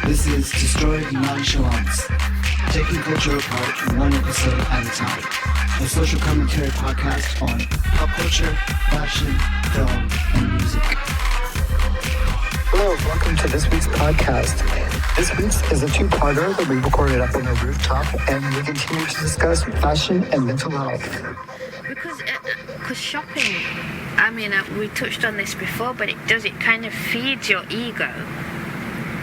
This is Destroyed Nonchalance, taking culture apart one episode at a time. A social commentary podcast on pop culture, fashion, film, and music. Hello, welcome to this week's podcast. This week's is a two-parter that we recorded up in a rooftop, and we continue to discuss fashion and mental health. Because shopping, I mean, we touched on this before, but it kind of feeds your ego.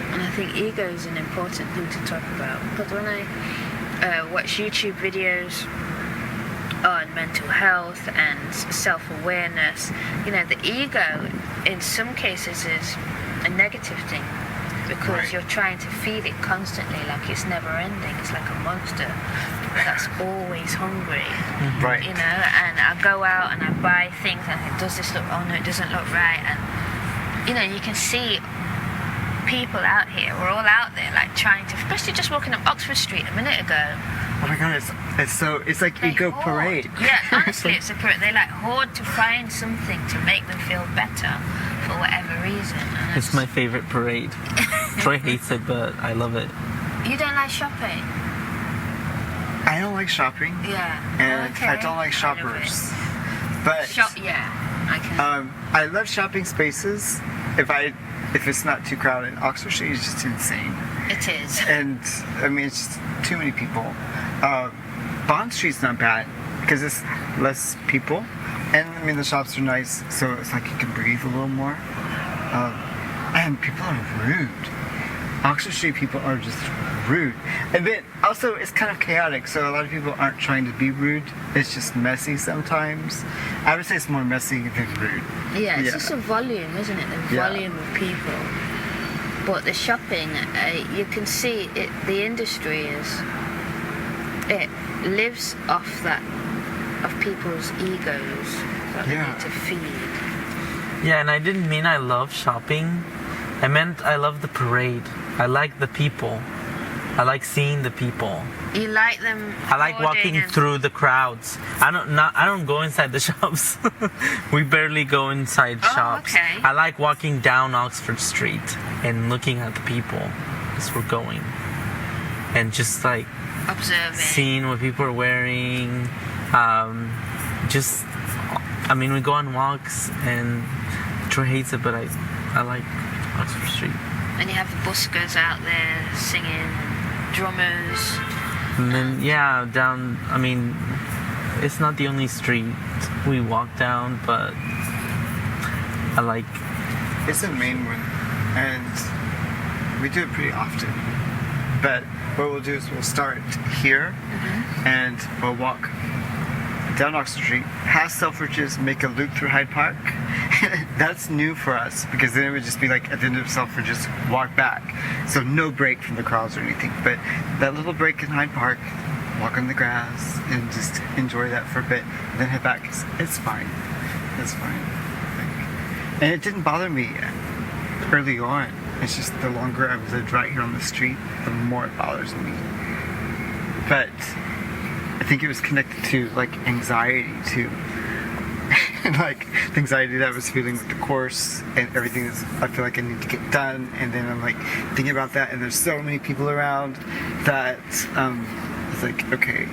And I think ego is an important thing to talk about. Because when I watch YouTube videos on mental health and self-awareness, you know, the ego in some cases is a negative thing. Because you're trying to feed it constantly, like it's never ending. It's like a monster that's always hungry. Right. You know, and I go out and I buy things and I think, does this look, oh no, it doesn't look right. And, you know, you can see people out here, we're all out there, like trying to, especially just walking up Oxford Street a minute ago. Oh my god, it's like They ego hoard. parade. Yeah, honestly, it's a parade. They like hoard to find something to make them feel better for whatever reason. And It's my favorite parade. Troy hates it, but I love it. You don't like shopping? I don't like shopping. Yeah. And Okay. I don't like shoppers. But I can. I love shopping spaces. If it's not too crowded. Oxford Street is just insane. It is. And I mean, it's just too many people. Bond Street's not bad because it's less people, and I mean the shops are nice, so it's like you can breathe a little more. And people are rude. Oxford Street people are just rude, and then also it's kind of chaotic. So a lot of people aren't trying to be rude. It's just messy sometimes. I would say it's more messy than rude. Yeah, it's just a volume, isn't it? The volume of people. But the shopping, you can see it. The industry it lives off that, of people's egos that they need to feed. Yeah, and I didn't mean I love shopping. I meant I love the parade. I like the people. I like seeing the people. You like them. I like walking through the crowds. I don't go inside the shops. We barely go inside shops. Okay. I like walking down Oxford Street and looking at the people as we're going, and just like observing, seeing what people are wearing. We go on walks, and Troy hates it, but I like Oxford Street. And you have the buskers out there singing, drummers. And then, it's not the only street we walk down, but I like... It's the main one, and we do it pretty often. But what we'll do is we'll start here, and we'll walk down Oxford Street, past Selfridges, make a loop through Hyde Park. That's new for us, because then it would just be like at the end of Selfridges, walk back. So no break from the crowds or anything. But that little break in Hyde Park, walk on the grass and just enjoy that for a bit, and then head back. It's fine. It's fine. And it didn't bother me early on. It's just the longer I was right here on the street, the more it bothers me. But I think it was connected to like anxiety too. Like the anxiety that I was feeling with the course and everything I feel like I need to get done, and then I'm like thinking about that, and there's so many people around that it's like okay.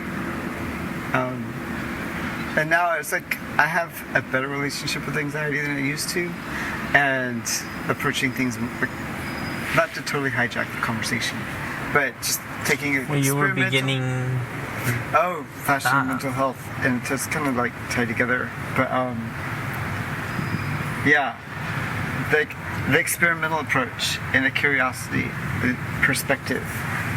And now it's like I have a better relationship with anxiety than I used to, and approaching things not to totally hijack the conversation, but just taking it. When you were beginning. Oh, fashion and mental health, and just kind of like tied together. But the experimental approach and the curiosity, the perspective,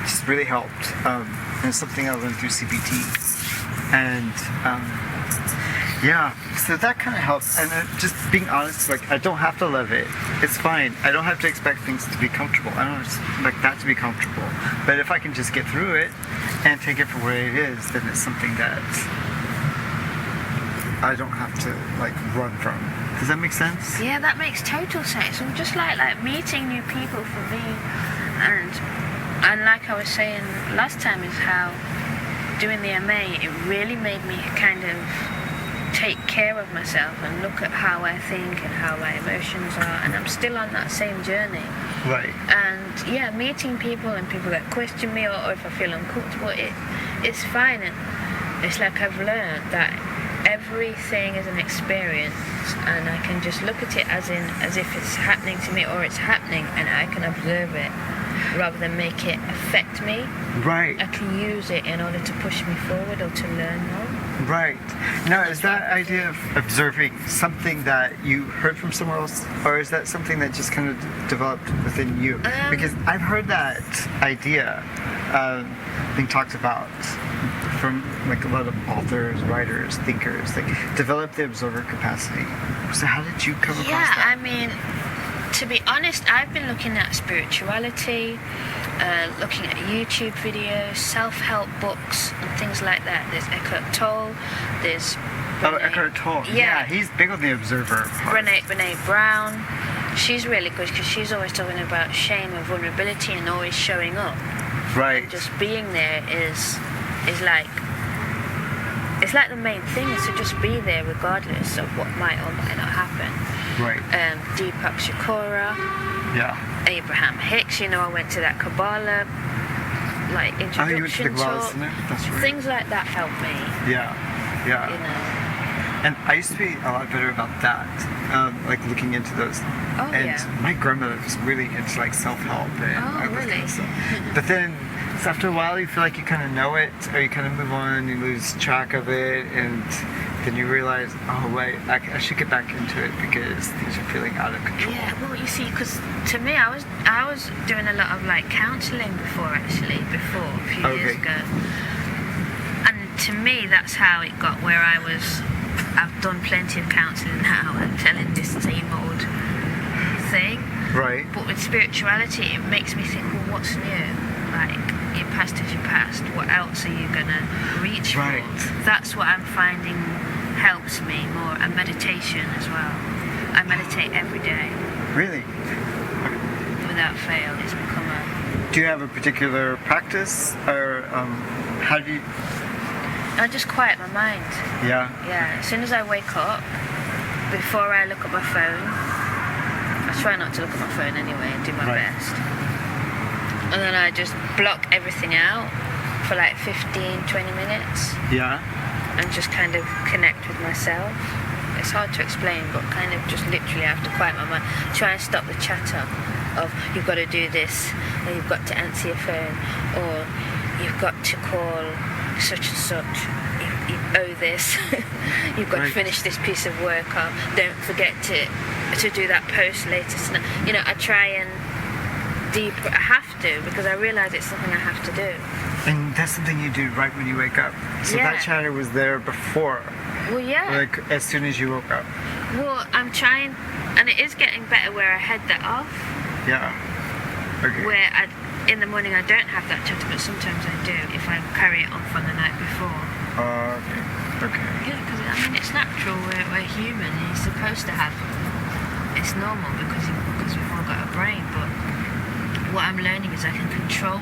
just really helped. And it's something I learned through CBT, and so that kind of helps. And just being honest, like I don't have to love it. It's fine. I don't have to expect things to be comfortable. I don't expect that to be comfortable. But if I can just get through it and take it for what it is, then it's something that I don't have to like run from. Does that make sense? Yeah, that makes total sense. I'm just like meeting new people for me, and like I was saying last time, is how doing the MA, it really made me kind of take care of myself and look at how I think and how my emotions are, and I'm still on that same journey. Right. And yeah, meeting people and people that question me, or if I feel uncomfortable, it's fine. And it's like I've learned that everything is an experience, and I can just look at it as if it's happening to me, or it's happening, and I can observe it rather than make it affect me. Right. I can use it in order to push me forward or to learn more. Right. Now, is that idea of observing something that you heard from somewhere else, or is that something that just kind of developed within you? Because I've heard that idea being talked about from like a lot of authors, writers, thinkers, like develop the observer capacity. So how did you come across that? I mean, to be honest, I've been looking at spirituality, looking at YouTube videos, self-help books, and things like that. There's Eckhart Tolle, there's Eckhart Tolle. Yeah, he's big on the observer part. Brene Brown. She's really good because she's always talking about shame and vulnerability and always showing up. Right. And just being there is like, it's like the main thing is to just be there regardless of what might or might not happen. Right. Deepak Chopra. Yeah. Abraham Hicks, I went to that Kabbalah like introduction you went to the Kabbalah talk. Center? That's right. Things like that help me. Yeah. And I used to be a lot better about that, like looking into those. Oh, and yeah. my grandmother was really into like self-help and Oh, all this really? kind of stuff. But then so after a while you feel like you kind of know it, or you kind of move on, you lose track of it, and then you realize, oh wait, I should get back into it because things are feeling out of control. Yeah, well, you see, because to me, I was doing a lot of like counselling before a few years ago, and to me, that's how it got where I've done plenty of counselling now and telling this same old thing. Right. But with spirituality, it makes me think, well, what's new? Like, your past is your past. What else are you gonna reach Right. for? That's what I'm finding helps me more, and meditation as well. I meditate every day Really? without fail. It's become a... Do you have a particular practice, or how do you? I just quiet my mind. Yeah. Yeah, as soon as I wake up, before I look at my phone, I try not to look at my phone anyway and do my Right. best. And then I just block everything out for like 15, 20 minutes Yeah. and just kind of connect with myself. It's hard to explain, but kind of just literally I have to quiet my mind. Try and stop the chatter of you've got to do this, or you've got to answer your phone, or you've got to call such and such, you owe this, you've got Right. to finish this piece of work, or don't forget to do that post later tonight. I try and I have to, because I realise it's something I have to do. And that's something you do right when you wake up. So Yeah. that chatter was there before, Well, yeah. like as soon as you woke up. Well, I'm trying, and it is getting better where I head that off. Yeah. Okay. Where in the morning I don't have that chatter, but sometimes I do if I carry it off on the night before. Okay. Yeah, because it's natural. We're human. You're supposed to have. It's normal because we've all got a brain. But what I'm learning is I can control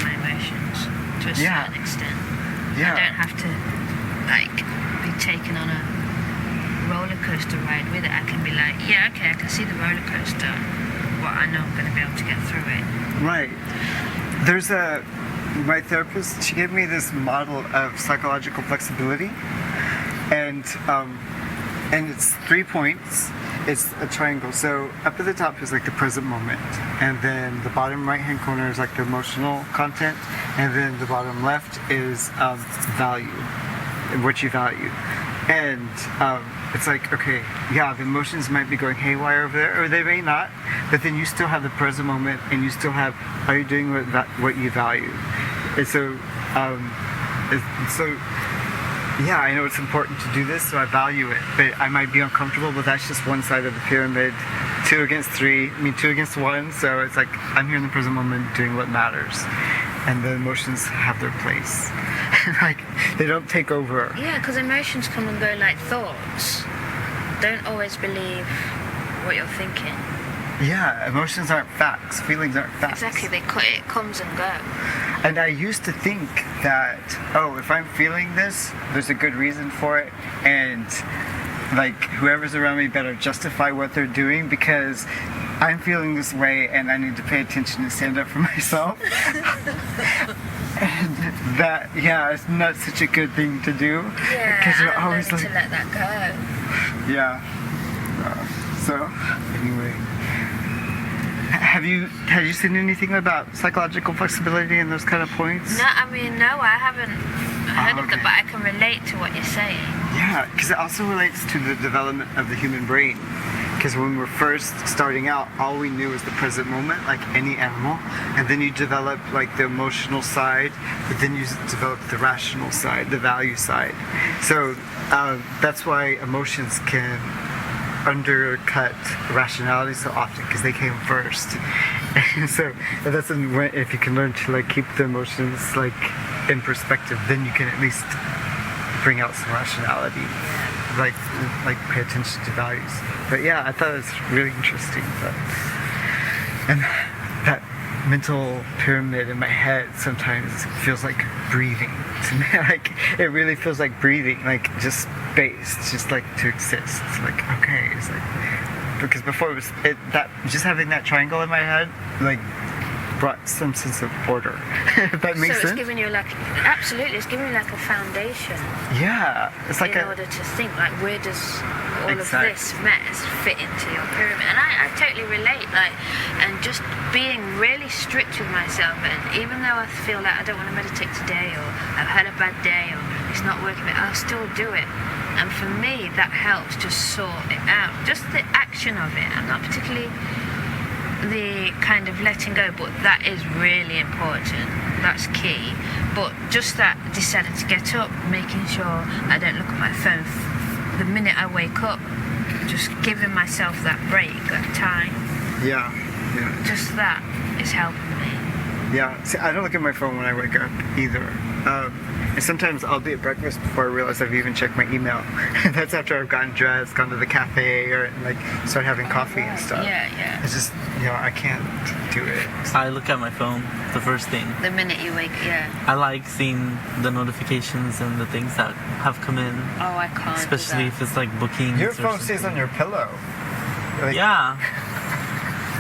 my emotions to a Yeah. certain extent. Yeah. I don't have to be taken on a roller coaster ride with it. I can be like, yeah, okay, I can see the roller coaster, but I know I'm going to be able to get through it. Right. There's my therapist, she gave me this model of psychological flexibility, and it's 3 points. It's a triangle. So up at the top is like the present moment, and then the bottom right-hand corner is like the emotional content, and then the bottom left is value, what you value. And it's like, okay, yeah, the emotions might be going haywire over there, or they may not, but then you still have the present moment, and you still have, are you doing what you value? And so, yeah, I know it's important to do this, so I value it, but I might be uncomfortable, but that's just one side of the pyramid. 2 against 1, so it's like, I'm here in the present moment doing what matters. And the emotions have their place. Like, they don't take over. Yeah, because emotions come and go like thoughts. Don't always believe what you're thinking. Yeah, emotions aren't facts. Feelings aren't facts. Exactly, it comes and goes. And I used to think that, oh, if I'm feeling this, there's a good reason for it, and like whoever's around me better justify what they're doing because I'm feeling this way and I need to pay attention and stand up for myself. And that, yeah, it's not such a good thing to do. Yeah, because you're I'm always learning like, to let that go. yeah. So anyway, have you seen anything about psychological flexibility and those kind of points? No, I mean, no, I haven't heard of that, but I can relate to what you're saying. Yeah, because it also relates to the development of the human brain. Because when we're first starting out, all we knew was the present moment, like any animal, and then you develop like the emotional side, but then you develop the rational side, the value side. So that's why emotions can undercut rationality so often because they came first. And so that's if you can learn to like keep the emotions like in perspective, then you can at least bring out some rationality, like pay attention to values. But yeah, I thought it was really interesting. And that mental pyramid in my head sometimes feels like breathing to me. Like it really feels like breathing, like just space, just like to exist. It's like okay, it's like because before that just having that triangle in my head like brought some sense of order. If that makes sense. So it's giving you absolutely, it's giving you like a foundation. Yeah, it's like in order to think like where does all of this mess fit into your pyramid? And I totally relate, like, and just being really strict with myself, and even though I feel like I don't want to meditate today, or I've had a bad day, or it's not working, I'll still do it. And for me, that helps just sort it out. Just the action of it. I'm not particularly the kind of letting go, but that is really important. That's key. But just that deciding to get up, making sure I don't look at my phone the minute I wake up, just giving myself that break, that time. Yeah. Just that is helping me. Yeah. See, I don't look at my phone when I wake up either. And sometimes I'll be at breakfast before I realize I've even checked my email. That's after I've gotten dressed, gone to the cafe, or like start having coffee and stuff. Yeah. It's just, I can't do it. I look at my phone the first thing. The minute you wake, I like seeing the notifications and the things that have come in. Oh, I can't. Especially if it's like bookings. Your phone stays on your pillow. Like, yeah.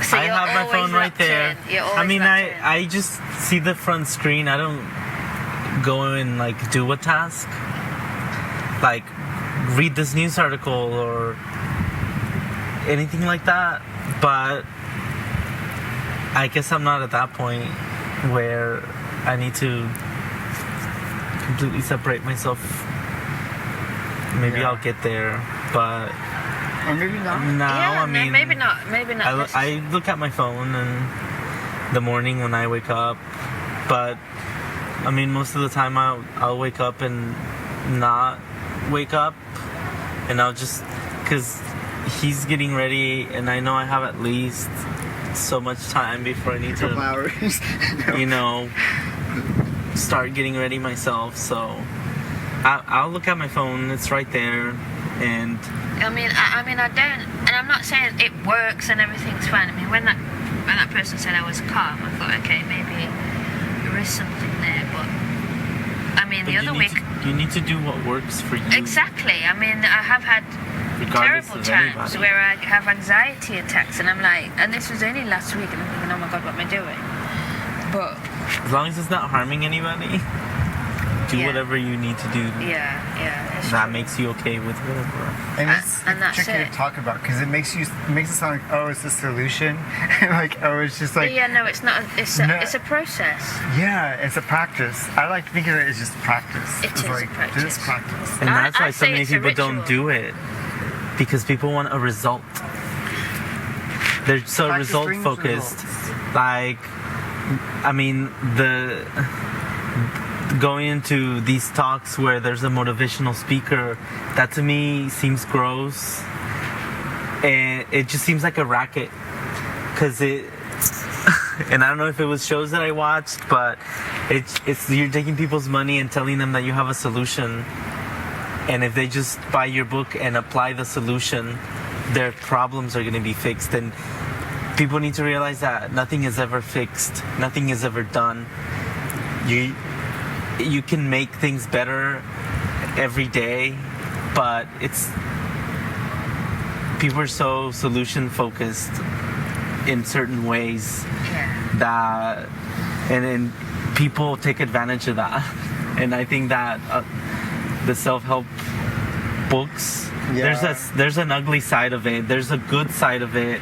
So I have my phone right there. I mean, I just see the front screen. I don't go and like do a task, like read this news article or anything like that. But I guess I'm not at that point where I need to completely separate myself. Maybe I'll get there, but or maybe not. No, I mean, maybe not. I look at my phone in the morning when I wake up, but I mean, most of the time I'll wake up and not wake up, and I'll just, because he's getting ready, and I know I have at least so much time before I need to, hours. Start getting ready myself. So I'll look at my phone. It's right there, and I mean, I don't, and I'm not saying it works and everything's fine. I mean, when that person said I was calm, I thought, okay, maybe there is something there, but I mean, the other week you need to do what works for you. Exactly. I mean, I have had terrible times where I have anxiety attacks, and I'm like, and this was only last week, and I'm thinking, oh my god, what am I doing? But as long as it's not harming anybody, do whatever you need to do. Yeah. That makes you okay with whatever. And it's tricky to talk about because it makes it sound like, oh, it's a solution. Like, oh, it's just like. Yeah, no, it's not. It's a process. Yeah, it's a practice. I like to think of it as just practice. It's like, a practice. This practice. And that's why I so many say people don't do it, because people want a result. They're so Practice result brings focused. results. Like, I mean, going into these talks where there's a motivational speaker, that to me seems gross, and it just seems like a racket, because and I don't know if it was shows that I watched, but it's you're taking people's money and telling them that you have a solution, and if they just buy your book and apply the solution, their problems are going to be fixed. And people need to realize that nothing is ever fixed, nothing is ever done. you can make things better every day, but people are so solution focused in certain ways that, and then people take advantage of that. And I think that the self-help books, there's an ugly side of it, there's a good side of it.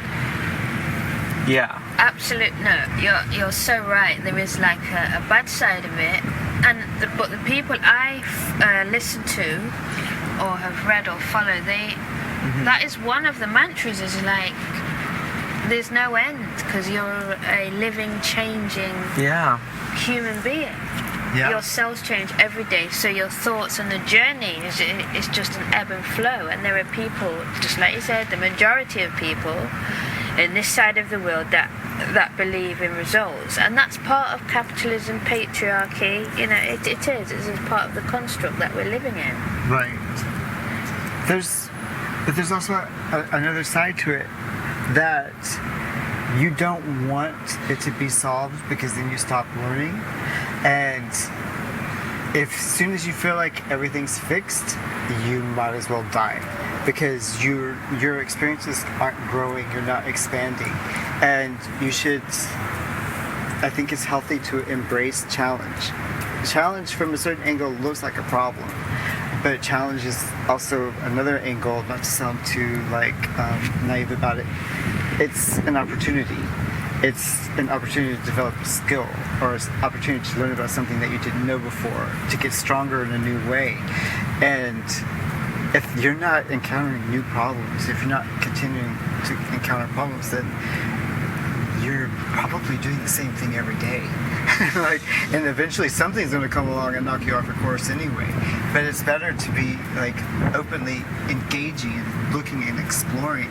Yeah, absolutely. No, you're so right. There is like a bad side of it, but the people I listen to or have read or follow, that is one of the mantras, is like, there's no end, because you're a living, changing human being. Your cells change every day, so your thoughts and the journey is just an ebb and flow. And there are people, just like you said, the majority of people in this side of the world that believe in results, and that's part of capitalism, patriarchy. You know, it is. It's part of the construct that we're living in. Right. But there's also another side to it, that you don't want it to be solved, because then you stop learning. And as soon as you feel like everything's fixed, you might as well die, because your experiences aren't growing, you're not expanding. And you should, I think it's healthy to embrace challenge. Challenge from a certain angle looks like a problem, but challenge is also another angle, not to sound too naive about it. It's an opportunity. It's an opportunity to develop a skill, or an opportunity to learn about something that you didn't know before, to get stronger in a new way. And if you're not encountering new problems, if you're not continuing to encounter problems, then you're probably doing the same thing every day. And eventually something's going to come along and knock you off your course anyway. But it's better to be openly engaging and looking and exploring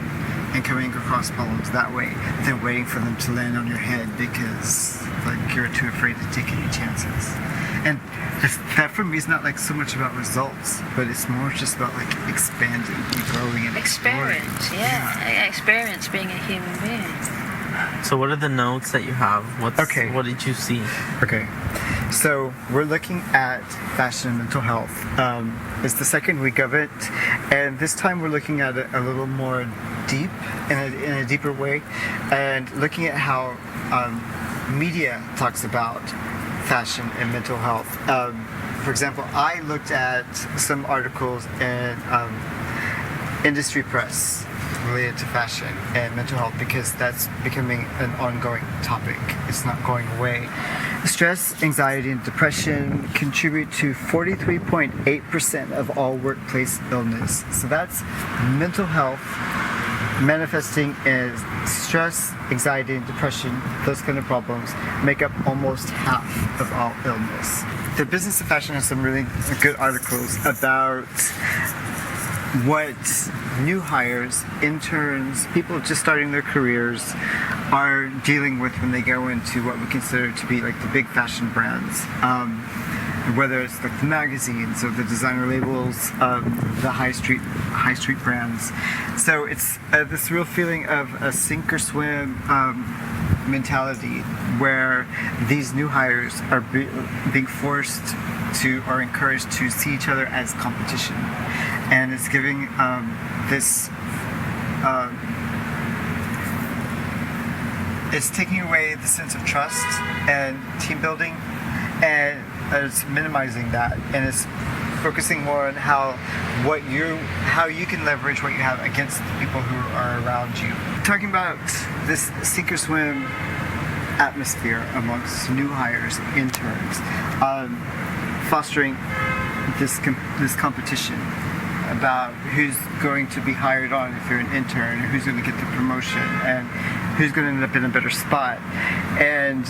and coming across problems that way than waiting for them to land on your head because you're too afraid to take any chances. And that for me is not so much about results, but it's more just about expanding and growing and experience. Experience being a human being. So what are the notes that you have? What did you see? Okay. So we're looking at fashion and mental health. It's the second week of it, and this time we're looking at it a little more deep, in a deeper way, and looking at how media talks about fashion and mental health. For example, I looked at some articles in industry press related to fashion and mental health, because that's becoming an ongoing topic. It's not going away. Stress, anxiety, and depression contribute to 43.8% of all workplace illness. So that's mental health manifesting as stress, anxiety, and depression. Those kind of problems make up almost half of all illness. The Business of Fashion has some really good articles about what new hires, interns, people just starting their careers are dealing with when they go into what we consider to be the big fashion brands. Whether it's the magazines or the designer labels, the high street brands. So it's this real feeling of a sink or swim mentality, where these new hires are being forced to, or encouraged to, see each other as competition. And it's giving it's taking away the sense of trust and team building, and it's minimizing that, and it's focusing more on how you can leverage what you have against the people who are around you. Talking about this sink or swim atmosphere amongst new hires, interns, fostering this competition about who's going to be hired on if you're an intern, who's going to get the promotion, and who's going to end up in a better spot. And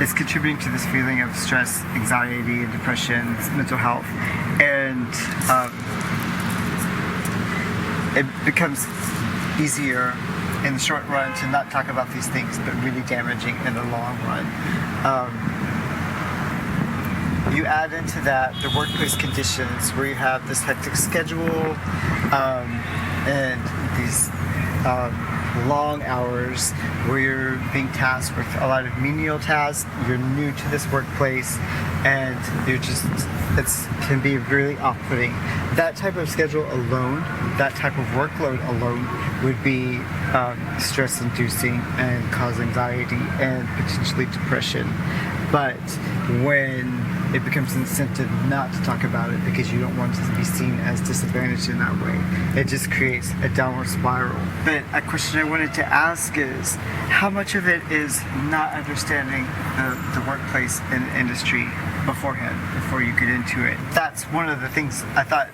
it's contributing to this feeling of stress, anxiety, and depression, mental health. And it becomes easier in the short run to not talk about these things, but really damaging in the long run. You add into that the workplace conditions, where you have this hectic schedule and these long hours where you're being tasked with a lot of menial tasks. You're new to this workplace, and you're just it can be really off-putting. That type of schedule alone, that type of workload alone, would be stress-inducing and cause anxiety and potentially depression. But when it becomes an incentive not to talk about it because you don't want to be seen as disadvantaged in that way, it just creates a downward spiral. But a question I wanted to ask is, how much of it is not understanding the workplace and the industry beforehand, before you get into it? That's one of the things I thought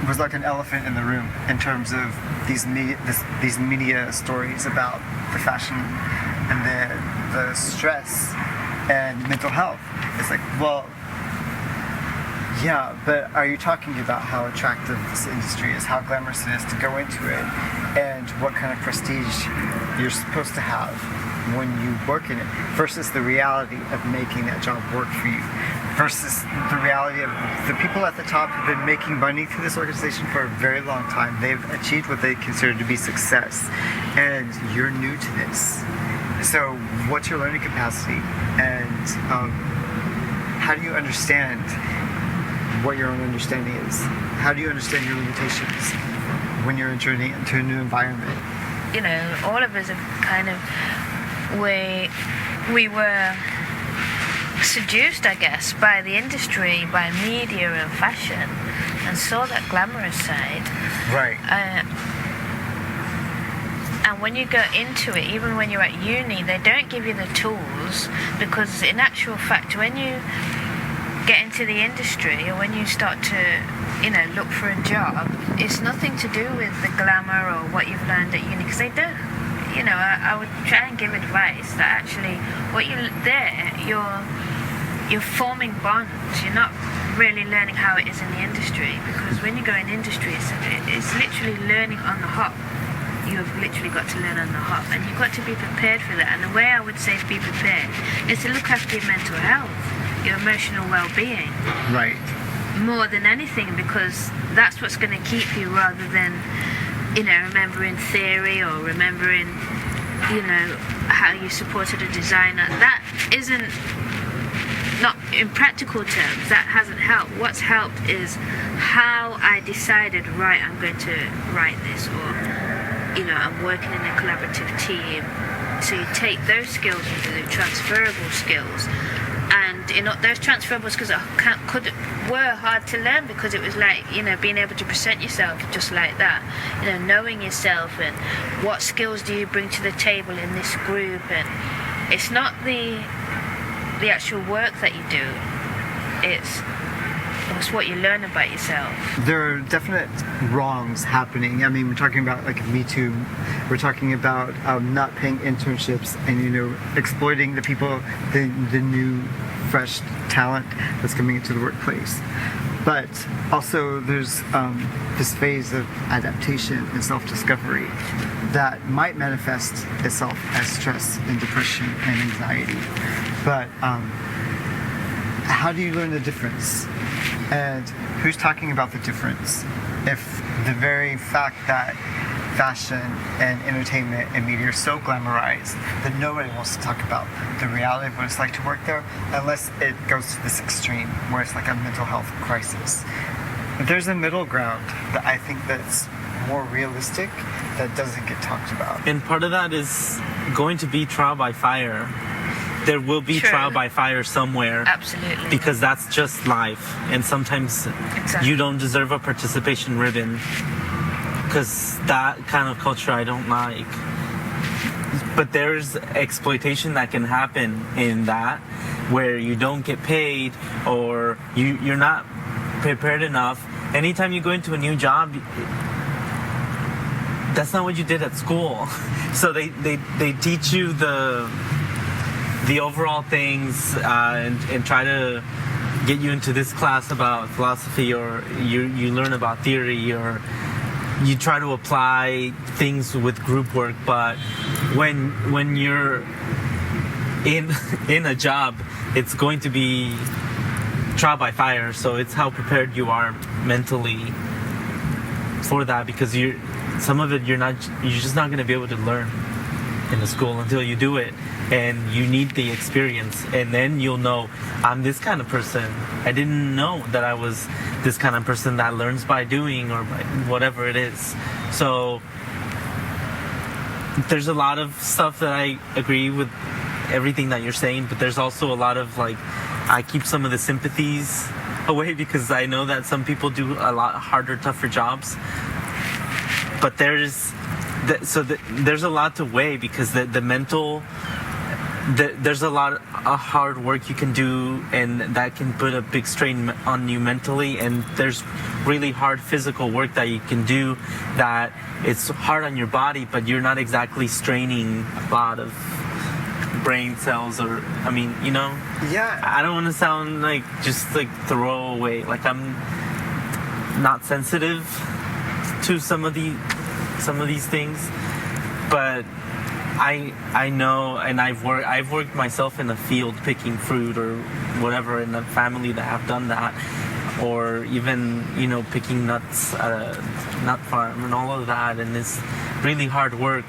was like an elephant in the room in terms of these media stories about the fashion and the stress and mental health. It's like, well, yeah, but are you talking about how attractive this industry is, how glamorous it is to go into it, and what kind of prestige you're supposed to have when you work in it, versus the reality of making that job work for you, versus the reality of the people at the top have been making money through this organization for a very long time. They've achieved what they consider to be success, and you're new to this. So what's your learning capacity, and how do you understand what your own understanding is? How do you understand your limitations when you're entering into a new environment? You know, all of us are kind of, we were seduced, I guess, by the industry, by media and fashion, and saw that glamorous side. Right. And when you go into it, even when you're at uni, they don't give you the tools, because in actual fact, when you get into the industry, or when you start to, look for a job, it's nothing to do with the glamour or what you've learned at uni, because they don't. I would try and give advice that actually, you're forming bonds. You're not really learning how it is in the industry, because when you go in industry, it's literally learning on the hop. You've literally got to learn on the hop, and you've got to be prepared for that. And the way I would say to be prepared is to look after your mental health, your emotional well-being. Right. More than anything, because that's what's going to keep you, rather than, remembering theory or remembering, how you supported a designer. That isn't, not in practical terms, that hasn't helped. What's helped is how I decided, right, I'm going to write this, or I'm working in a collaborative team. So you take those skills, the transferable skills, and those transferable skills were hard to learn, because it was like, being able to present yourself just like that, knowing yourself, and what skills do you bring to the table in this group. And it's not the actual work that you do, it's what you learn about yourself. There are definite wrongs happening. I mean, we're talking about like Me Too. We're talking about not paying internships and exploiting the people, the new fresh talent that's coming into the workplace. But also there's this phase of adaptation and self-discovery that might manifest itself as stress and depression and anxiety. But how do you learn the difference? And who's talking about the difference if the very fact that fashion and entertainment and media are so glamorized that nobody wants to talk about the reality of what it's like to work there, unless it goes to this extreme where it's like a mental health crisis? There's a middle ground that I think that's more realistic, that doesn't get talked about. And part of that is going to be trial by fire. There will be True. trial by fire somewhere. Absolutely. Because that's just life. And sometimes you don't deserve a participation ribbon. Because that kind of culture I don't like. But there's exploitation that can happen in that, where you don't get paid, or you're not prepared enough. Anytime you go into a new job, that's not what you did at school. So they teach you the overall things and try to get you into this class about philosophy, or you learn about theory, or you try to apply things with group work. But when you're in a job, it's going to be trial by fire. So it's how prepared you are mentally for that, because some of it you're just not going to be able to learn in the school until you do it, and you need the experience, and then you'll know I'm this kind of person. I didn't know that I was this kind of person that learns by doing or by whatever it is. So there's a lot of stuff that I agree with everything that you're saying, but there's also a lot of like, I keep some of the sympathies away because I know that some people do a lot harder, tougher jobs. But there's a lot to weigh because the mental, there's a lot of hard work you can do, and that can put a big strain on you mentally, and there's really hard physical work that you can do that it's hard on your body, but you're not exactly straining a lot of brain cells, or I mean, you know. Yeah. I don't want to sound like just like throwaway, like I'm not sensitive to some of these things, but I know, and I've worked myself in a field picking fruit or whatever, in a family that have done that, or even, you know, picking nuts at a nut farm and all of that, and it's really hard work.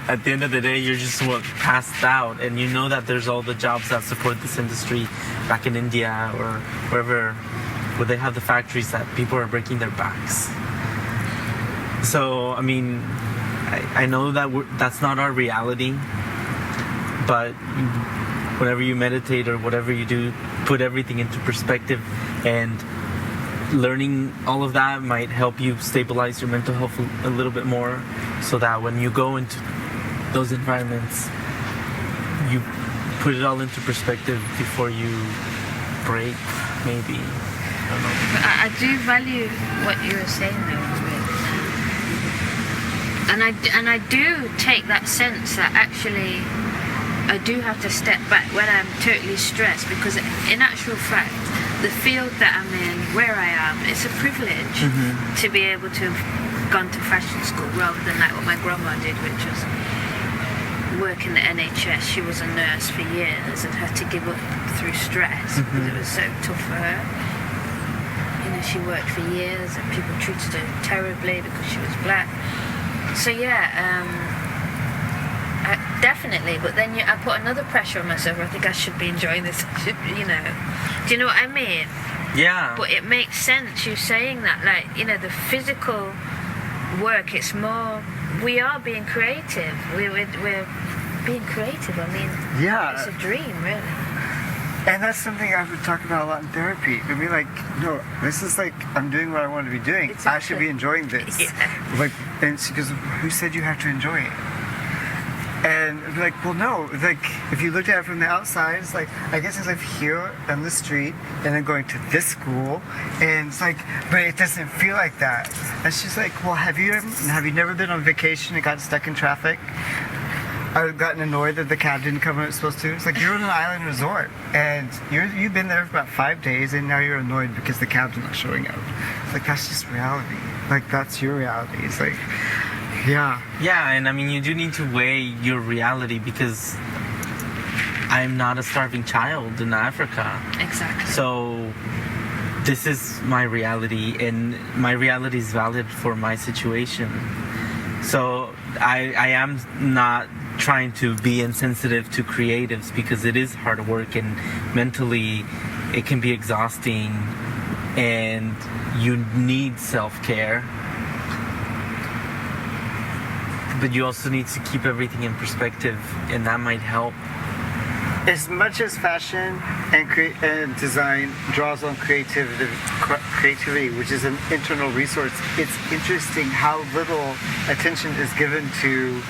At the end of the day, you're just passed out, and you know that there's all the jobs that support this industry back in India or wherever, where they have the factories that people are breaking their backs. So, I mean, I know that that's not our reality, but whenever you meditate or whatever you do, put everything into perspective, and learning all of that might help you stabilize your mental health a little bit more, so that when you go into those environments, you put it all into perspective before you break, maybe. I don't know. But I do value what you were saying though. And I do take that sense that actually I do have to step back when I'm totally stressed, because in actual fact, the field that I'm in, where I am, it's a privilege to be able to have gone to fashion school rather than like what my grandma did, which was work in the NHS. She was a nurse for years and had to give up through stress because it was so tough for her. You know, she worked for years and people treated her terribly because she was black. So yeah, definitely. But then I put another pressure on myself. I think I should be enjoying this. You know, do you know what I mean? Yeah. But it makes sense you saying that. Like, you know, the physical work. It's more. We are being creative. We're being creative. I mean, Yeah. it's a dream, really. And that's something I would talk about a lot in therapy. I'd be like, no, this is like, I'm doing what I want to be doing. Exactly. I should be enjoying this. Yeah. Like, and she goes, who said you have to enjoy it? And I'd be like, well, no. Like, if you looked at it from the outside, it's like, I guess it's like here on the street and then going to this school. And it's like, but it doesn't feel like that. And she's like, well, have you never been on vacation and got stuck in traffic? I've gotten annoyed that the cab didn't come when it was supposed to. It's like, you're on an island resort, and you've been there for about 5 days, and now you're annoyed because the cab's not showing up. It's like, that's just reality. Like, that's your reality. It's like, yeah. Yeah, and I mean, you do need to weigh your reality, because I'm not a starving child in Africa. Exactly. So this is my reality, and my reality is valid for my situation. So I am not trying to be insensitive to creatives, because it is hard work, and mentally it can be exhausting, and you need self-care, but you also need to keep everything in perspective, and that might help. As much as fashion and design draws on creativity, which is an internal resource, it's interesting how little attention is given to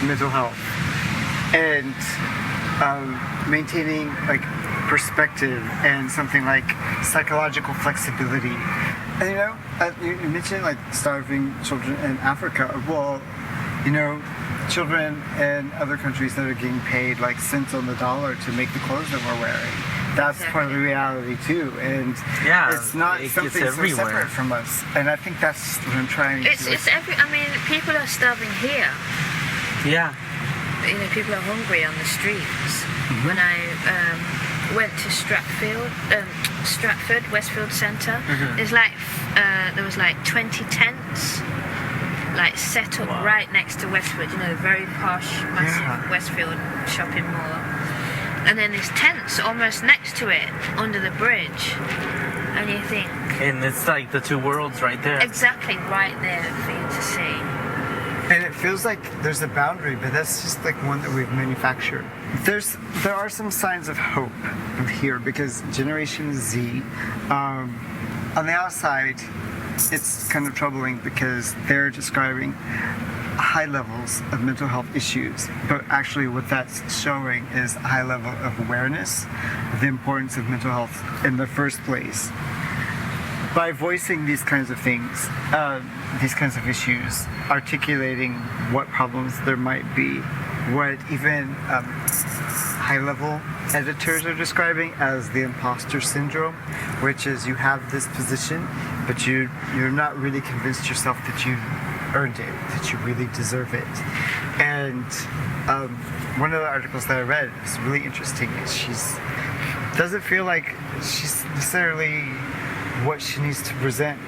mental health and maintaining like perspective and something like psychological flexibility. And you know, you mentioned like starving children in Africa. Well, you know, children in other countries that are getting paid like cents on the dollar to make the clothes that we're wearing. That's part of the reality too, and yeah, it's not something so separate from us. And I think that's what I'm trying to. It's every. I mean, people are starving here. Yeah. You know, people are hungry on the streets. When I went to Stratford, Westfield Centre, there's like there was like 20 tents like set up right next to Westwood, you know, the very posh, massive Westfield shopping mall. And then there's tents almost next to it, under the bridge. And you think... And it's like the two worlds right there. Exactly, right there for you to see. And it feels like there's a boundary, but that's just like one that we've manufactured. There are some signs of hope here, because Generation Z, on the outside, it's kind of troubling because they're describing high levels of mental health issues, but actually what that's showing is a high level of awareness of the importance of mental health in the first place. By voicing these kinds of things, these kinds of issues, articulating what problems there might be, what even high-level editors are describing as the imposter syndrome, which is you have this position, but you're not really convinced yourself that you've earned it, that you really deserve it. And one of the articles that I read was really interesting. Doesn't feel like she's necessarily what she needs to present.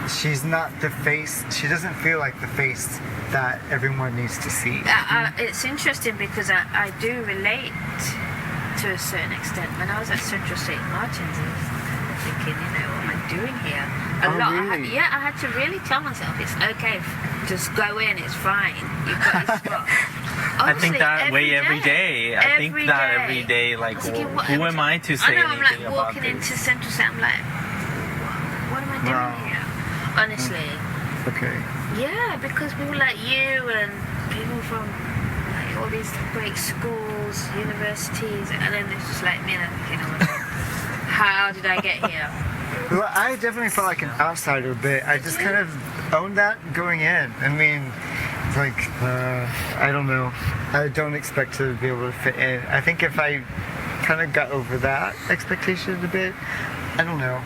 She's not the face. She doesn't feel like the face that everyone needs to see. It's interesting because I do relate to a certain extent. When I was at Central St. Martin's, I was thinking, you know, what am I doing here? Really? I had to really tell myself it's okay. Just go in. It's fine. You've got your spot. I think that way every day. I think that every day. Like, who am I to say anything about this? I'm like walking into Central St. I'm like, what am I doing here? Honestly. Okay. Yeah, because people like you and people from like all these great schools, universities, and then it's just like me, and I'm thinking, oh my God, how did I get here? Well, I definitely felt like an outsider, but I just kind of owned that going in. I mean, it's like, I don't know. I don't expect to be able to fit in. I think if I kind of got over that expectation a bit, I don't know.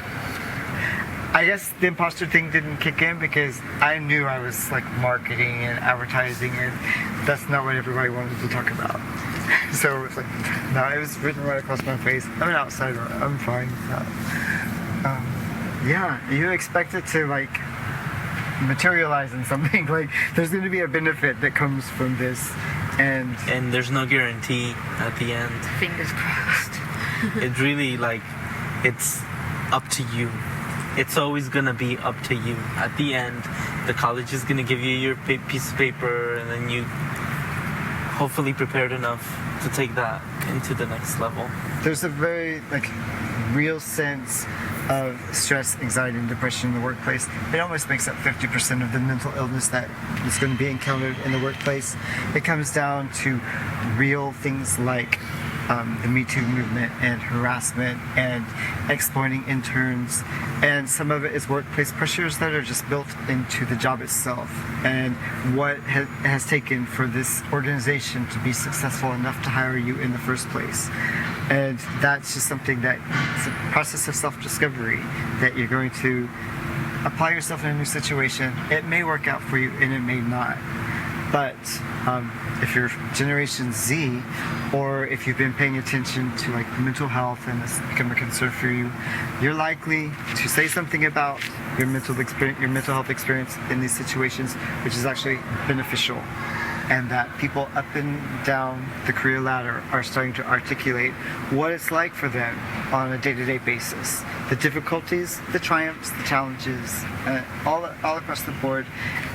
I guess the imposter thing didn't kick in because I knew I was like marketing and advertising, and that's not what everybody wanted to talk about. So it's like, no, it was written right across my face. I'm an outsider. I'm fine with that. Yeah, you expect it to like materialize in something. Like there's going to be a benefit that comes from this, and there's no guarantee at the end. Fingers crossed. It really it's up to you. It's always gonna be up to you. At the end, the college is gonna give you your piece of paper, and then you hopefully prepared enough to take that into the next level. There's a very real sense of stress, anxiety, and depression in the workplace. It almost makes up 50% of the mental illness that is going to be encountered in the workplace. It comes down to real things like the Me Too movement and harassment and exploiting interns, and some of it is workplace pressures that are just built into the job itself, and what has taken for this organization to be successful enough to hire you in the first place. And that's just something that it's a process of self-discovery, that you're going to apply yourself in a new situation. It may work out for you and it may not. But if you're Generation Z, or if you've been paying attention to mental health and it's become a concern for you, you're likely to say something about your mental health experience in these situations, which is actually beneficial. And that people up and down the career ladder are starting to articulate what it's like for them on a day-to-day basis. The difficulties, the triumphs, the challenges, all across the board.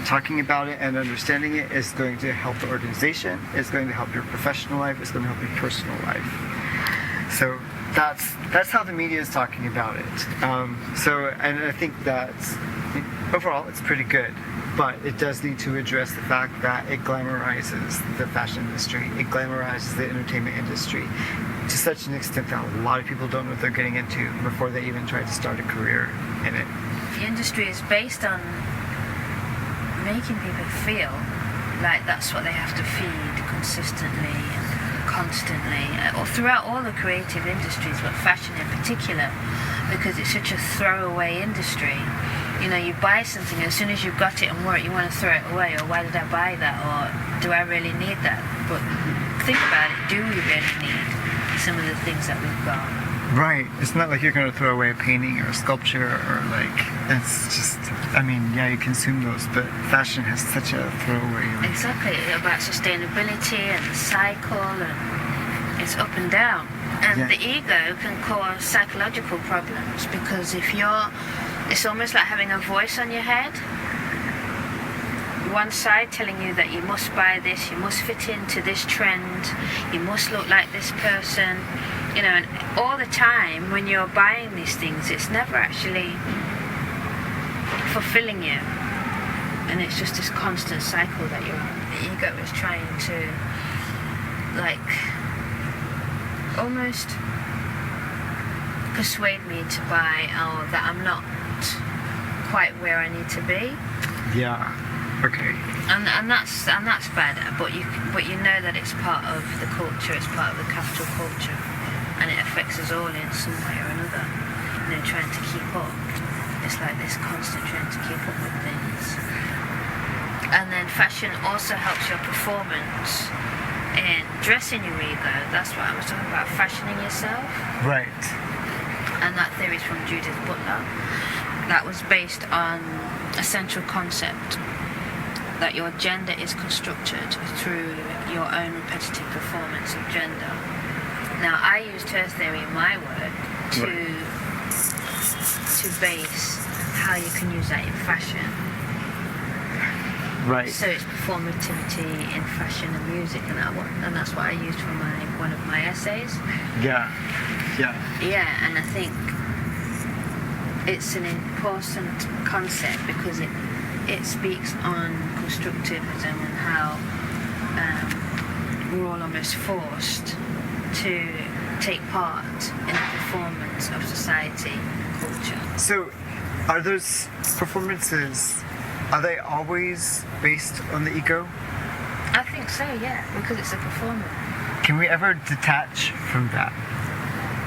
Talking about it and understanding it is going to help the organization, it's going to help your professional life, it's going to help your personal life. So that's how the media is talking about it. And I think that overall it's pretty good. But it does need to address the fact that it glamorizes the fashion industry. It glamorizes the entertainment industry to such an extent that a lot of people don't know what they're getting into before they even try to start a career in it. The industry is based on making people feel like that's what they have to feed consistently and constantly, or throughout all the creative industries, but fashion in particular, because it's such a throwaway industry. You know, you buy something, as soon as you've got it and wore it, you want to throw it away, or why did I buy that, or do I really need that? But think about it, do we really need some of the things that we've got? Right. It's not like you're going to throw away a painting or a sculpture, or it's just I mean, yeah, you consume those, but fashion has such a throwaway. Exactly, about sustainability and the cycle, and it's up and down. And the ego can cause psychological problems because it's almost like having a voice on your head. One side telling you that you must buy this, you must fit into this trend, you must look like this person, and all the time when you're buying these things, it's never actually fulfilling you. And it's just this constant cycle that the ego is trying to, almost persuade me to buy, that I'm not quite where I need to be. Yeah. Okay. And that's bad, but you know that it's part of the culture, it's part of the capital culture, and it affects us all in some way or another. Trying to keep up. It's like this constant trying to keep up with things. And then fashion also helps your performance in dressing your ego. That's what I was talking about, fashioning yourself. Right. And that theory is from Judith Butler. That was based on a central concept that your gender is constructed through your own repetitive performance of gender. Now, I used her theory in my work to base how you can use that in fashion. Right. So it's performativity in fashion and music, and that's what I used for one of my essays. Yeah. Yeah, and I think it's an important concept because it speaks on constructivism and how we're all almost forced to take part in the performance of society and culture. So, are those performances, are they always based on the ego? I think so, yeah, because it's a performance. Can we ever detach from that?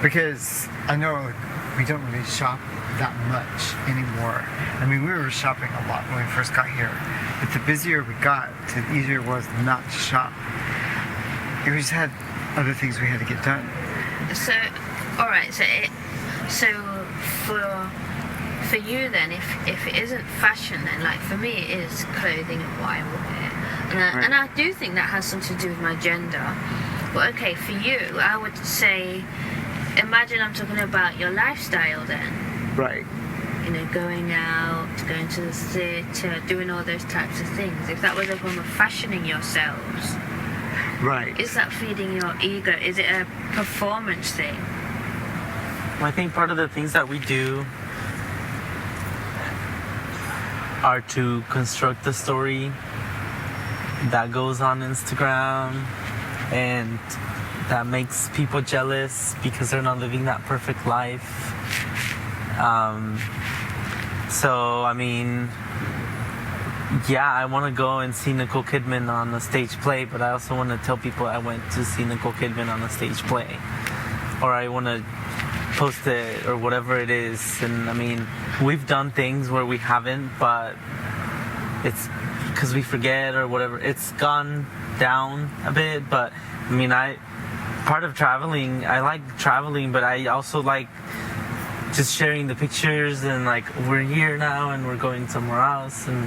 Because I know we don't really shop that much anymore. I mean, we were shopping a lot when we first got here, but the busier we got, the easier it was not to shop. We just had other things we had to get done. So, all right. So for you then, if it isn't fashion, then like for me it is clothing and what I wear, and I do think that has something to do with my gender. But okay, for you, I would say, imagine I'm talking about your lifestyle then. Right. Going out, going to the theatre, doing all those types of things. If that was a form of fashioning yourselves, right, is that feeding your ego? Is it a performance thing? Well, I think part of the things that we do are to construct the story that goes on Instagram, and that makes people jealous because they're not living that perfect life. So, I mean, yeah, I want to go and see Nicole Kidman on a stage play, but I also want to tell people I went to see Nicole Kidman on a stage play. Or I want to post it or whatever it is. And I mean, we've done things where we haven't, but it's because we forget or whatever. It's gone down a bit, but I mean, part of traveling, I like traveling, but I also like just sharing the pictures and like we're here now and we're going somewhere else and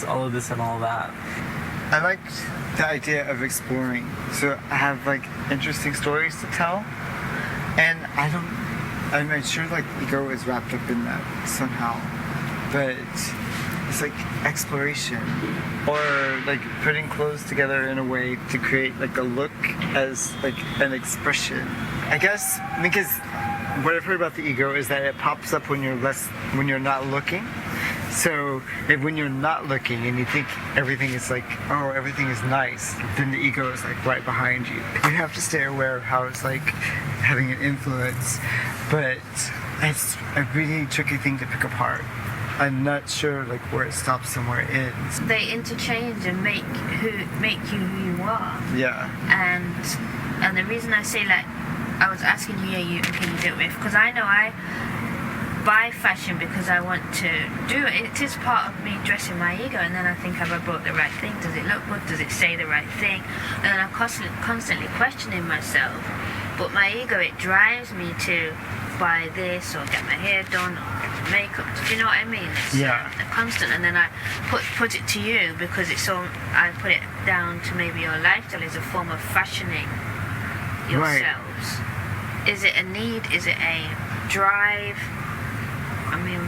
all of this and all that. I like the idea of exploring. So I have like interesting stories to tell, and I'm sure like ego is wrapped up in that somehow, but it's like exploration or like putting clothes together in a way to create like a look as like an expression. I guess because what I've heard about the ego is that it pops up when you're not looking. So when you're not looking and you think everything is like, oh, everything is nice, then the ego is like right behind you. You have to stay aware of how it's like having an influence, but it's a really tricky thing to pick apart. I'm not sure like where it stops and where it ends. They interchange and make you who you are. Yeah. And the reason I say like, I was asking you, can you do it with? Because I know I buy fashion because I want to do it. It is part of me dressing my ego, and then I think, have I bought the right thing? Does it look good? Does it say the right thing? And then I'm constantly questioning myself. But my ego, it drives me to buy this or get my hair done or get makeup. Do you know what I mean? It's Yeah. a constant. And then I put it to you because it's so. I put it down to maybe your lifestyle is a form of fashioning yourselves. Is it a need? Is it a drive? I mean,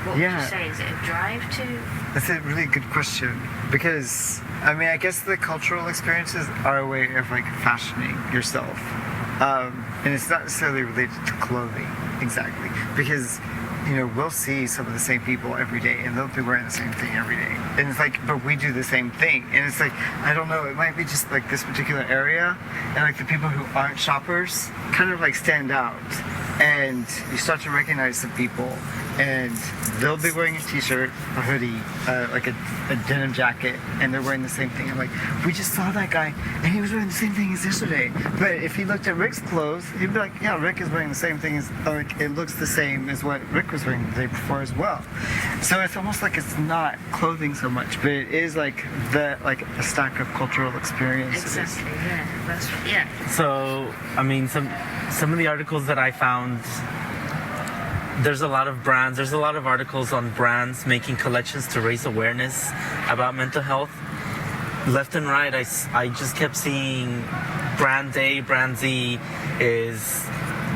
what would you say? Is it a drive to? That's a really good question because I mean I guess the cultural experiences are a way of like fashioning yourself, and it's not necessarily related to clothing exactly because we'll see some of the same people every day and they'll be wearing the same thing every day, and it's like but we do the same thing, and it's like I don't know, it might be just like this particular area, and like the people who aren't shoppers kind of like stand out, and you start to recognize the people. And they'll be wearing a t-shirt, a hoodie, like a denim jacket, and they're wearing the same thing. I'm like, we just saw that guy, and he was wearing the same thing as yesterday. But if he looked at Rick's clothes, he'd be like, yeah, Rick is wearing the same thing as, like, it looks the same as what Rick was wearing the day before as well. So it's almost like it's not clothing so much, but it is like a stack of cultural experiences. Exactly. Yeah. That's what. Yeah. So, I mean, some of the articles that I found. There's a lot of brands, there's a lot of articles on brands making collections to raise awareness about mental health. Left and right, I just kept seeing brand A, brand Z is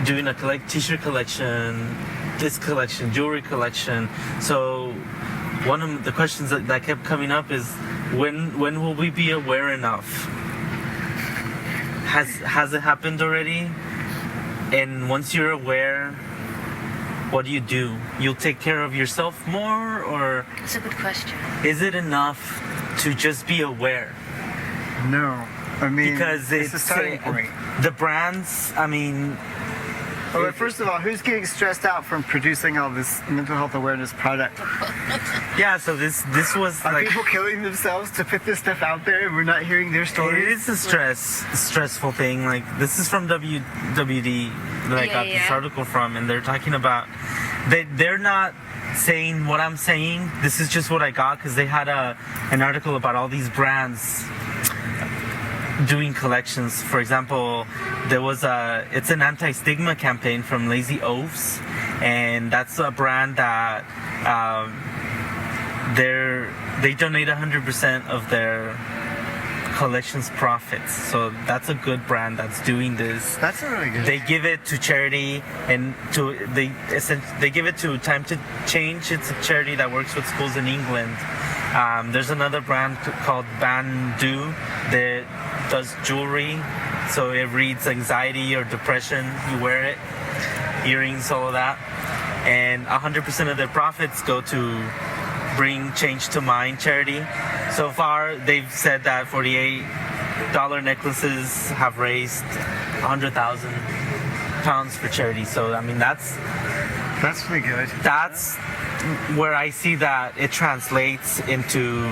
doing a t-shirt collection, this collection, jewelry collection. So one of the questions that kept coming up is when will we be aware enough? Has it happened already? And once you're aware, what do? You'll take care of yourself more, or That's a good question. is it enough to just be aware? No, I mean, Because it's a starting point. The brands, I mean, Well, first of all, who's getting stressed out from producing all this mental health awareness product? yeah, so this was Are like, people killing themselves to put this stuff out there and we're not hearing their it stories? is a stressful thing. Like, this is from WWD that I got this article from, and they're talking about, they're not saying what I'm saying. This is just what I got because they had an article about all these brands doing collections. For example, there was it's an anti-stigma campaign from Lazy Oafs, and that's a brand that they donate 100% of their collections profits. So that's a good brand that's doing this. That's a really good. They give it to charity, and they give it to Time to Change. It's a charity that works with schools in England. There's another brand called Bandu that does jewelry, so it reads anxiety or depression. You wear it, earrings, all of that, and 100% of their profits go to Bring Change to Mind charity. So far, they've said that $48 necklaces have raised 100,000 pounds for charity. So I mean, that's really good. That's where I see that it translates into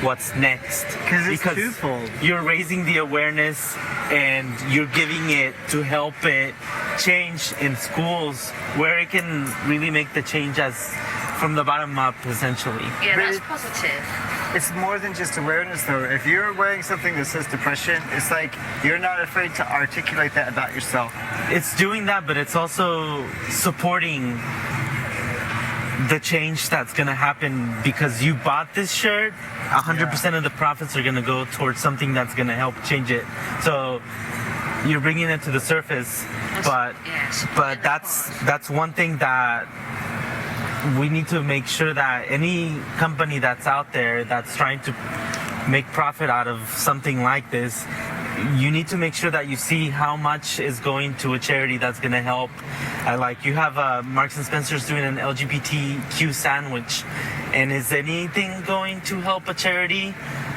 what's next. Because it's twofold. You're raising the awareness and you're giving it to help it change in schools where it can really make the change as from the bottom up, essentially. Yeah, But that's positive. It's more than just awareness, though. If you're wearing something that says depression, it's like you're not afraid to articulate that about yourself. It's doing that, but it's also supporting the change that's going to happen because you bought this shirt. 100% of the profits are going to go towards something that's going to help change it. So you're bringing it to the surface, but that's one thing that we need to make sure that any company that's out there that's trying to make profit out of something like this, you need to make sure that you see how much is going to a charity that's going to help. Like you have Marks and Spencer's doing an LGBTQ sandwich, and is anything going to help a charity?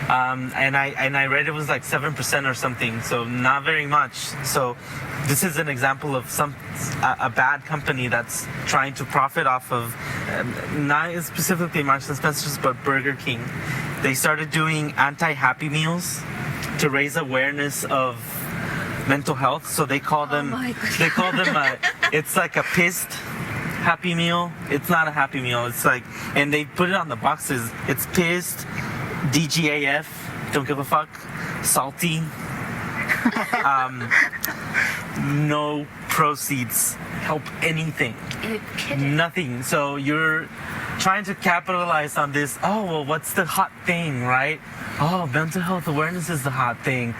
And I read it was like 7% or something, so not very much. So this is an example of a bad company that's trying to profit off of not specifically Marks and Spencer's, but Burger King. They started doing anti-Happy Meals to raise awareness of mental health. So they call them it's like a pissed Happy Meal. It's not a Happy Meal. It's like, and they put it on the boxes. It's pissed, DGAF, don't give a fuck, salty, no proceeds help anything. You're kidding. Nothing. So you're trying to capitalize on this. Oh, well, what's the hot thing, right? Oh, mental health awareness is the hot thing.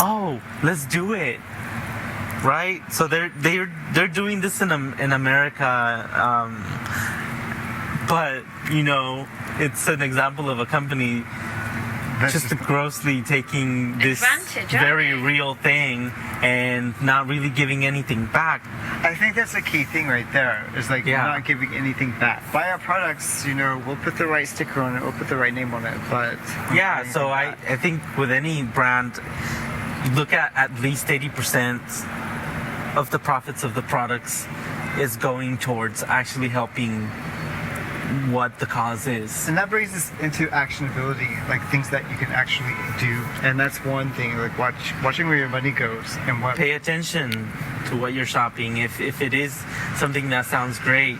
Oh, let's do it, right? So they're doing this in America, but you know, it's an example of a company just grossly taking this very real thing and not really giving anything back. I think that's a key thing right there, is like not giving anything back. Buy our products, you know, we'll put the right sticker on it, we'll put the right name on it, but so I think with any brand, look at least 80% of the profits of the products is going towards actually helping what the cause is. And that brings us into actionability, like things that you can actually do. And that's one thing, like watching where your money goes and what. Pay attention to what you're shopping. If it is something that sounds great,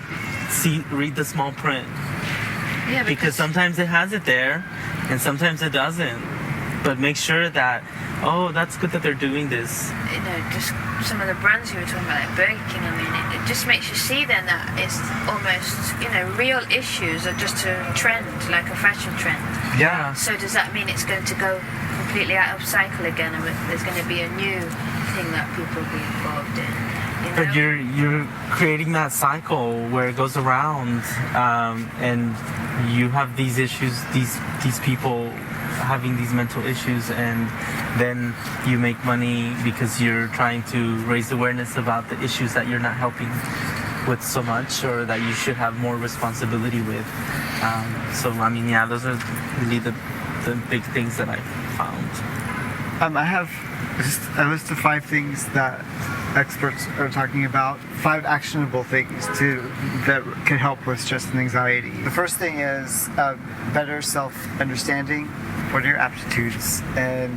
read the small print. Yeah, because sometimes it has it there and sometimes it doesn't. But make sure that, oh, that's good that they're doing this. You know, just some of the brands you were talking about, like Burger King, I mean, it just makes you see then that it's almost, you know, real issues are just a trend, like a fashion trend. Yeah. So does that mean it's going to go completely out of cycle again, and there's going to be a new thing that people will be involved in? You know? But you're creating that cycle where it goes around, and you have these issues, these people having these mental issues, and then you make money because you're trying to raise awareness about the issues that you're not helping with so much, or that you should have more responsibility with. So I mean, yeah, those are really the big things that I found. I have just a list of 5 things that experts are talking about, 5 actionable things that can help with stress and anxiety. The first thing is better self-understanding. What are your aptitudes? And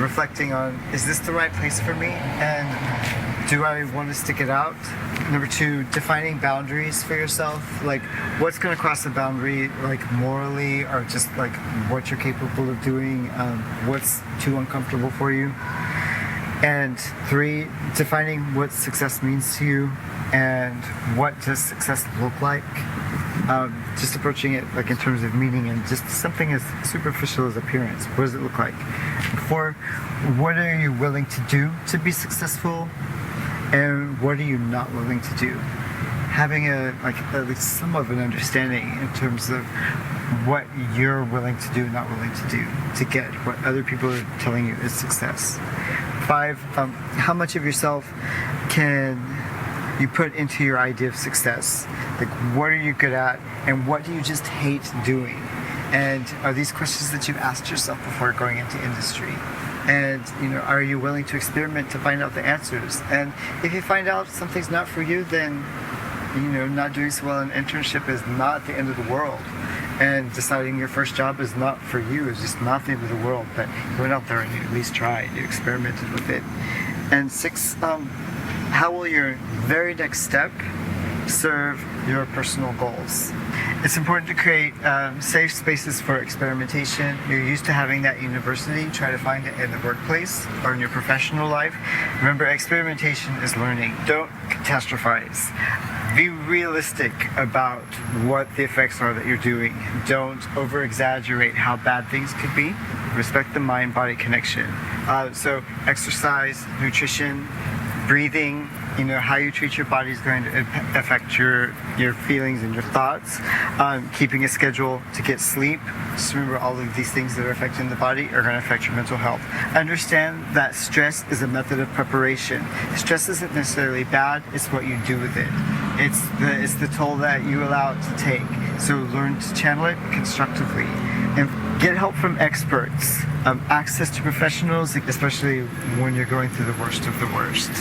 reflecting on, is this the right place for me? And do I want to stick it out? Number 2, defining boundaries for yourself. Like, what's going to cross the boundary, like morally, or just like what you're capable of doing, what's too uncomfortable for you. And 3, defining what success means to you and what does success look like. Just approaching it like in terms of meaning and just something as superficial as appearance. What does it look like? 4, what are you willing to do to be successful, and what are you not willing to do? Having at least some of an understanding in terms of what you're willing to do, not willing to do, to get what other people are telling you is success. 5, how much of yourself can you put into your idea of success? Like, what are you good at, and what do you just hate doing? And are these questions that you've asked yourself before going into industry? And, you know, are you willing to experiment to find out the answers? And if you find out something's not for you, then, you know, not doing so well in an internship is not the end of the world. And deciding your first job is not for you is just not the end of the world. But you went out there and you at least tried, you experimented with it. And 6, how will your very next step serve your personal goals? It's important to create safe spaces for experimentation. You're used to having that at university. Try to find it in the workplace or in your professional life. Remember, experimentation is learning. Don't catastrophize. Be realistic about what the effects are that you're doing. Don't over-exaggerate how bad things could be. Respect the mind-body connection. So exercise, nutrition, breathing, you know, how you treat your body is going to affect your feelings and your thoughts. Keeping a schedule to get sleep. Just remember, all of these things that are affecting the body are going to affect your mental health. Understand that stress is a method of preparation. Stress isn't necessarily bad, it's what you do with it. It's the toll that you allow it to take. So learn to channel it constructively. And get help from experts. Access to professionals, especially when you're going through the worst of the worst.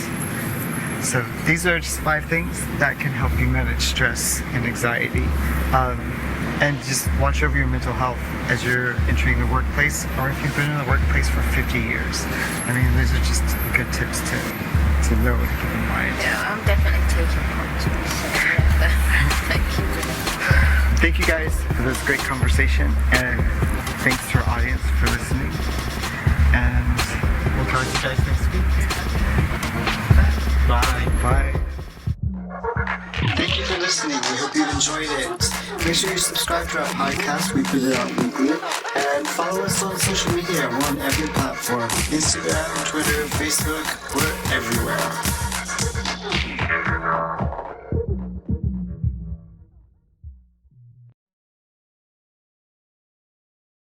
So these are just 5 things that can help you manage stress and anxiety. And just watch over your mental health as you're entering the workplace, or if you've been in the workplace for 50 years. I mean, these are just good tips to know and keep in mind. Yeah, I'm definitely taking points. Thank you. Thank you guys for this great conversation, and thanks to our audience for listening. And we'll talk to you guys next week. Bye. Bye. Bye. Thank you for listening. We hope you enjoyed it. Make sure you subscribe to our podcast. We put it out weekly. And follow us on social media. We're on every platform. Instagram, Twitter, Facebook. We're everywhere.